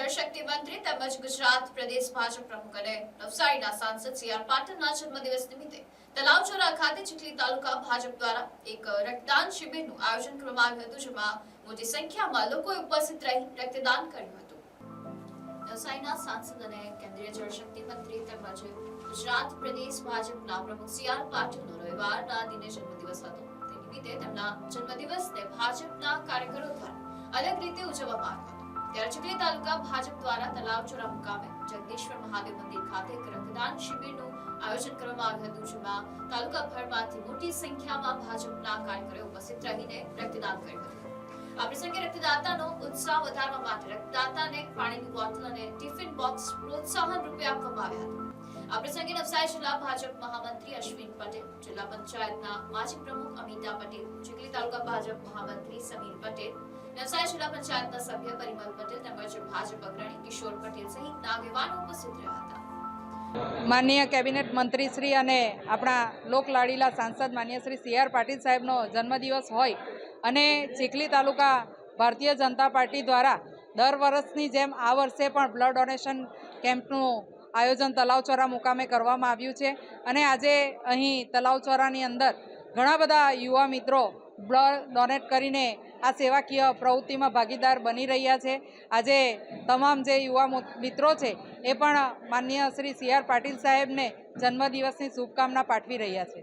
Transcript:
જળશક્તિ મંત્રી તેમજ ગુજરાત પ્રદેશ ભાજપ પ્રમુખ અને નવસારીના સાંસદ સી.આર. પાટીલના જન્મદિવસ નિમિત્તે તલાવચોરા ખાતે ચીખલી તાલુકા ભાજપ દ્વારા એક રક્તદાન શિબિરનું આયોજન કરવામાં આવ્યું હતું, જેમાં મોટી સંખ્યામાં લોકોએ ઉપસ્થિત રહી રક્તદાન કર્યું હતું. નવસારીના સાંસદ અને કેન્દ્રીય જળશક્તિ મંત્રી તેમજ ગુજરાત પ્રદેશ ભાજપના પ્રમુખ સી.આર. પાટીલનો રવિવારના દિને જન્મદિવસ હતો. તે નિમિત્તે તેમના જન્મદિવસને ભાજપના કાર્યકરો દ્વારા અલગ રીતે ઉજવવામાં આવ્યો હતો. ત્યારે ચીખલી તાલુકા ભાજપ દ્વારા તલાવચોરા મુકામે જગદીશ્વર મહાદેવ મંદિર ખાતે એક રક્તદાન શિબિરનું આયોજન કરવામાં આવ્યું હતું, જેમાં તાલુકાભરમાંથી મોટી સંખ્યામાં ભાજપના કાર્યકરોએ ઉપસ્થિત રહીને રક્તદાન કર્યું હતું. આ પ્રસંગે રક્તદાતાનો ઉત્સાહ વધારવા માટે રક્તદાતાને પાણીની બોટલ અને ટિફિન બોક્સ પ્રોત્સાહન રૂપે આપવામાં આવ્યા હતા. આ પ્રસંગે નવસારી જિલ્લા ભાજપ મહામંત્રી અશ્વિન પટેલ, જિલ્લા પંચાયતના માજી પ્રમુખ અમિતા પટેલ, ચીખલી તાલુકા ભાજપ મહામંત્રી સમીર પટેલ, નવસારી જિલ્લા પંચાયતના સભ્ય પરિમલ પટેલ તેમજ ભાજપ અગ્રણી કિશોર પટેલ સહિતના આગેવાનો ઉપસ્થિત રહ્યા હતા. માનનીય કેબિનેટ મંત્રી શ્રી અને આપણા લોકલાડીલા સાંસદ માનનીય શ્રી સી.આર. પાટીલ સાહેબનો જન્મદિવસ હોય અને ચીખલી તાલુકા ભારતીય જનતા પાર્ટી દ્વારા દર વર્ષની જેમ આ વર્ષે પણ બ્લડ ડોનેશન કેમ્પનું આયોજન તલાવચોરા મુકામે કરવામાં આવ્યું છે. અને આજે અહીં તલાવચોરાની અંદર ઘણા બધા યુવા મિત્રો બ્લડ ડોનેટ કરીને આ સેવાકીય પ્રવૃત્તિમાં ભાગીદાર બની રહ્યા છે. આજે તમામ જે યુવા મિત્રો છે એ પણ માનનીય શ્રી સી.આર. પાટીલ સાહેબને જન્મદિવસની શુભકામના પાઠવી રહ્યા છે.